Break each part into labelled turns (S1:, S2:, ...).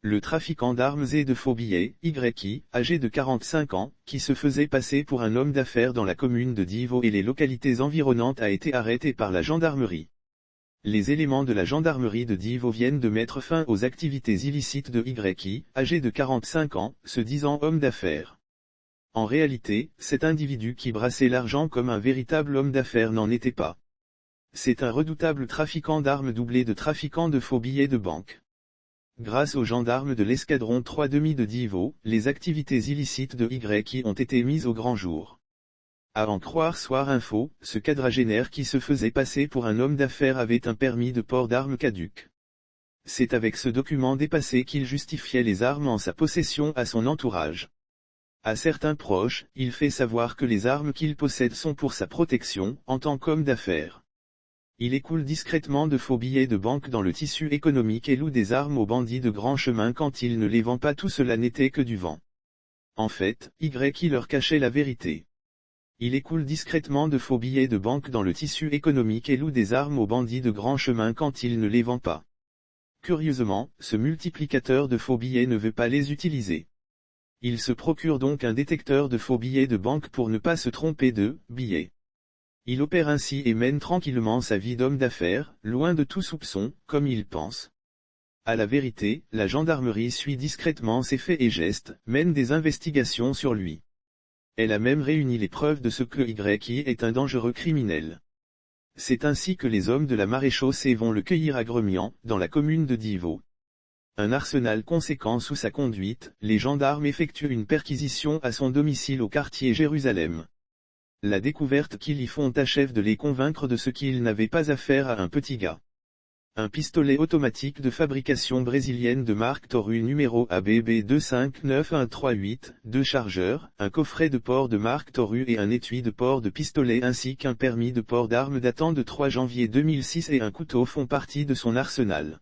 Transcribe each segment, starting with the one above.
S1: Le trafiquant d'armes et de faux billets, YI, âgé de 45 ans, qui se faisait passer pour un homme d'affaires dans la commune de Divo et les localités environnantes a été arrêté par la gendarmerie. Les éléments de la gendarmerie de Divo viennent de mettre fin aux activités illicites de YI, âgé de 45 ans, se disant homme d'affaires. En réalité, cet individu qui brassait l'argent comme un véritable homme d'affaires n'en était pas. C'est un redoutable trafiquant d'armes doublé de trafiquant de faux billets de banque. Grâce aux gendarmes de l'escadron 3,5 de Divo, les activités illicites de YI ont été mises au grand jour. À en croire Soir Info, ce quadragénaire qui se faisait passer pour un homme d'affaires avait un permis de port d'armes caduc. C'est avec ce document dépassé qu'il justifiait les armes en sa possession à son entourage. À certains proches, il fait savoir que les armes qu'il possède sont pour sa protection, en tant qu'homme d'affaires. Il écoule discrètement de faux billets de banque dans le tissu économique et loue des armes aux bandits de grand chemin quand il ne les vend pas. Tout cela n'était que du vent. En fait, YI leur cachait la vérité. Il écoule discrètement de faux billets de banque dans le tissu économique et loue des armes aux bandits de grand chemin quand il ne les vend pas. Curieusement, ce multiplicateur de faux billets ne veut pas les utiliser. Il se procure donc un détecteur de faux billets de banque pour ne pas se tromper de billets. Il opère ainsi et mène tranquillement sa vie d'homme d'affaires, loin de tout soupçon, comme il pense. À la vérité, la gendarmerie suit discrètement ses faits et gestes, mène des investigations sur lui. Elle a même réuni les preuves de ce que YI est un dangereux criminel. C'est ainsi que les hommes de la maréchaussée vont le cueillir à Gremian, dans la commune de Divo. Un arsenal conséquent sous sa conduite, les gendarmes effectuent une perquisition à son domicile au quartier Jérusalem. La découverte qu'ils y font achève de les convaincre de ce qu'ils n'avaient pas affaire à un petit gars. Un pistolet automatique de fabrication brésilienne de marque Toru numéro ABB 259138, 2 chargeurs, un coffret de port de marque Toru et un étui de port de pistolet ainsi qu'un permis de port d'armes datant de 3 janvier 2006 et un couteau font partie de son arsenal.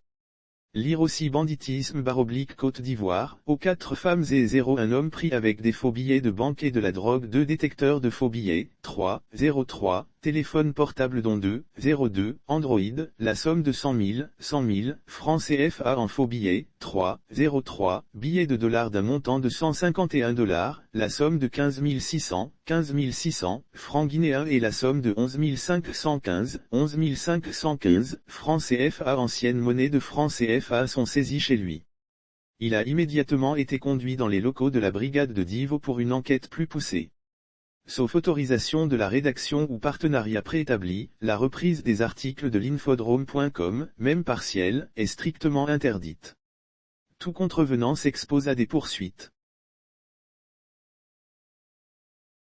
S1: Lire aussi banditisme / Côte d'Ivoire, aux 4 femmes et 0 un homme pris avec des faux billets de banque et de la drogue 2 détecteurs de faux billets, 3, 03, téléphone portable dont 2, 02, Android, la somme de 100 000 francs CFA en faux billets, 3, 03, billets de dollars d'un montant de 151 $, la somme de 15 600 francs guinéens et la somme de 11 515 francs CFA ancienne monnaie de francs CFA sont saisis chez lui. Il a immédiatement été conduit dans les locaux de la brigade de Divo pour une enquête plus poussée. Sauf autorisation de la rédaction ou partenariat préétabli, la reprise des articles de l'infodrome.com, même partielle, est strictement interdite. Tout contrevenant s'expose à des poursuites.